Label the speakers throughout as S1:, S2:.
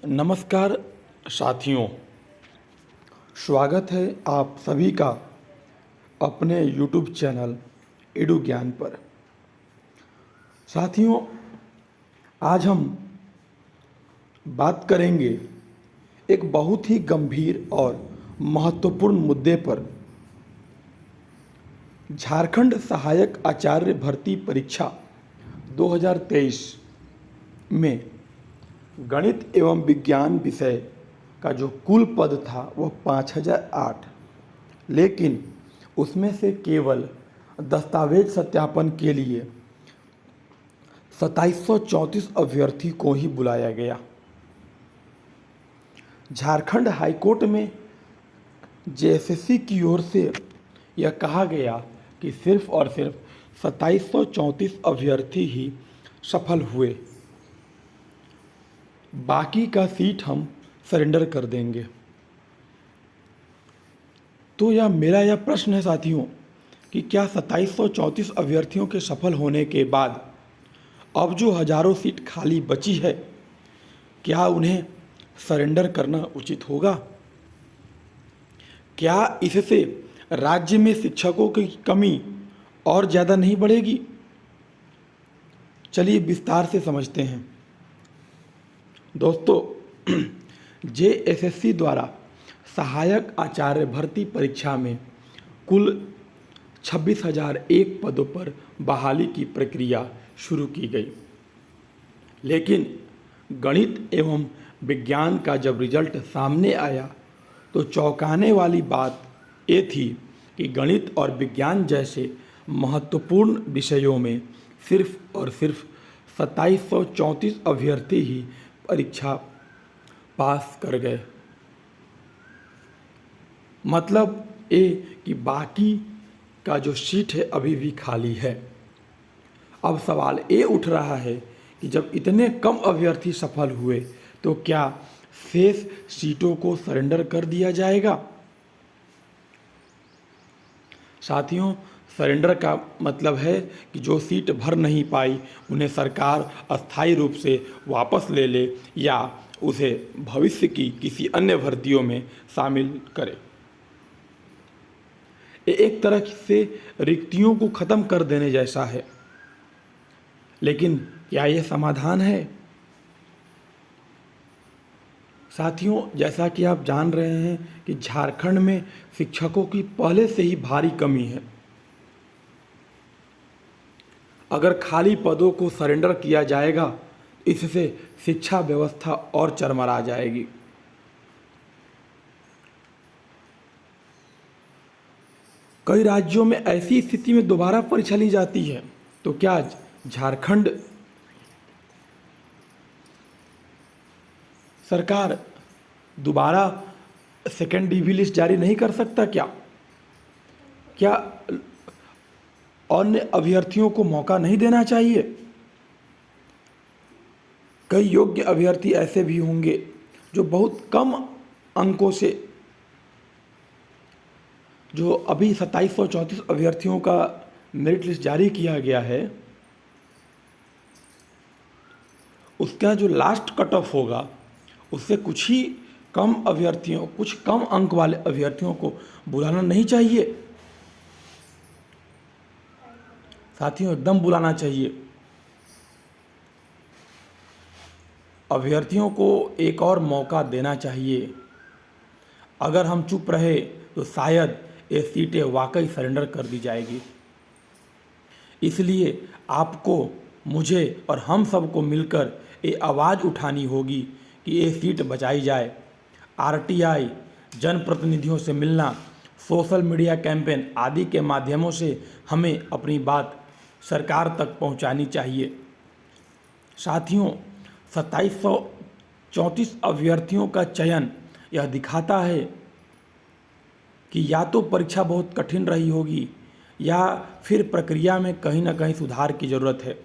S1: नमस्कार साथियों, स्वागत है आप सभी का अपने YouTube चैनल एडू ज्ञान पर। साथियों, आज हम बात करेंगे एक बहुत ही गंभीर और महत्वपूर्ण मुद्दे पर। झारखंड सहायक आचार्य भर्ती परीक्षा 2023 में गणित एवं विज्ञान विषय का जो कुल पद था वह 5008, लेकिन उसमें से केवल दस्तावेज सत्यापन के लिए 2734 अभ्यर्थी को ही बुलाया गया। झारखंड हाईकोर्ट में जेएसएससी की ओर से यह कहा गया कि सिर्फ और सिर्फ 2734 अभ्यर्थी ही सफल हुए, बाकी का सीट हम सरेंडर कर देंगे। तो मेरा प्रश्न है साथियों कि क्या 2734 अभ्यर्थियों के सफल होने के बाद अब जो हजारों सीट खाली बची है, क्या उन्हें सरेंडर करना उचित होगा? क्या इससे राज्य में शिक्षकों की कमी और ज़्यादा नहीं बढ़ेगी? चलिए विस्तार से समझते हैं। दोस्तों, जेएसएससी द्वारा सहायक आचार्य भर्ती परीक्षा में कुल 26,001 पदों पर बहाली की प्रक्रिया शुरू की गई, लेकिन गणित एवं विज्ञान का जब रिजल्ट सामने आया तो चौंकाने वाली बात ये थी कि गणित और विज्ञान जैसे महत्वपूर्ण विषयों में सिर्फ और सिर्फ 2734 अभ्यर्थी ही परीक्षा पास कर गए। मतलब ये कि बाकी का जो सीट है अभी भी खाली है। अब सवाल ये उठ रहा है कि जब इतने कम अभ्यर्थी सफल हुए तो क्या शेष सीटों को सरेंडर कर दिया जाएगा? साथियों, सरेंडर का मतलब है कि जो सीट भर नहीं पाई उन्हें सरकार अस्थायी रूप से वापस ले ले या उसे भविष्य की किसी अन्य भर्तियों में शामिल करे। ये एक तरह से रिक्तियों को ख़त्म कर देने जैसा है, लेकिन क्या ये समाधान है? साथियों, जैसा कि आप जान रहे हैं कि झारखंड में शिक्षकों की पहले से ही भारी कमी है। अगर खाली पदों को सरेंडर किया जाएगा, इससे शिक्षा व्यवस्था और चरमरा जाएगी। कई राज्यों में ऐसी स्थिति में दोबारा परीक्षा ली जाती है, तो क्या झारखंड सरकार दोबारा सेकेंड डीवी लिस्ट जारी नहीं कर सकता? क्या अन्य अभ्यर्थियों को मौका नहीं देना चाहिए? कई योग्य अभ्यर्थी ऐसे भी होंगे जो बहुत कम अंकों से, जो अभी 2734 अभ्यर्थियों का मेरिट लिस्ट जारी किया गया है, उसका जो लास्ट कट ऑफ होगा उससे कुछ ही कम अभ्यर्थियों, कुछ कम अंक वाले अभ्यर्थियों को बुलाना नहीं चाहिए। साथियों, एकदम बुलाना चाहिए। अभ्यर्थियों को एक और मौका देना चाहिए। अगर हम चुप रहे तो शायद ये सीटें वाकई सरेंडर कर दी जाएगी। इसलिए आपको, मुझे और हम सबको मिलकर ये आवाज़ उठानी होगी कि ये सीट बचाई जाए। आरटीआई, जनप्रतिनिधियों से मिलना, सोशल मीडिया कैंपेन आदि के माध्यमों से हमें अपनी बात सरकार तक पहुंचानी चाहिए। साथियों, 2734 अभ्यर्थियों का चयन यह दिखाता है कि या तो परीक्षा बहुत कठिन रही होगी या फिर प्रक्रिया में कहीं ना कहीं सुधार की ज़रूरत है।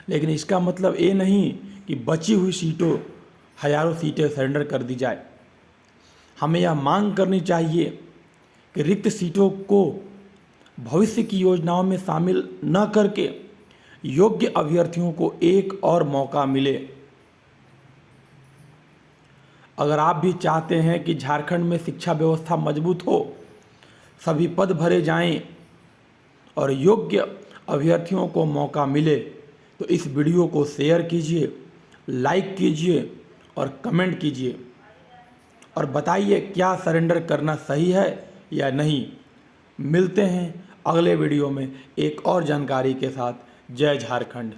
S1: लेकिन इसका मतलब ये नहीं कि बची हुई सीटों, हजारों सीटें सरेंडर कर दी जाए। हमें यह मांग करनी चाहिए कि रिक्त सीटों को भविष्य की योजनाओं में शामिल न करके योग्य अभ्यर्थियों को एक और मौका मिले। अगर आप भी चाहते हैं कि झारखंड में शिक्षा व्यवस्था मजबूत हो, सभी पद भरे जाएं और योग्य अभ्यर्थियों को मौका मिले, तो इस वीडियो को शेयर कीजिए, लाइक कीजिए और कमेंट कीजिए और बताइए क्या सरेंडर करना सही है या नहीं। मिलते हैं अगले वीडियो में एक और जानकारी के साथ। जय झारखंड।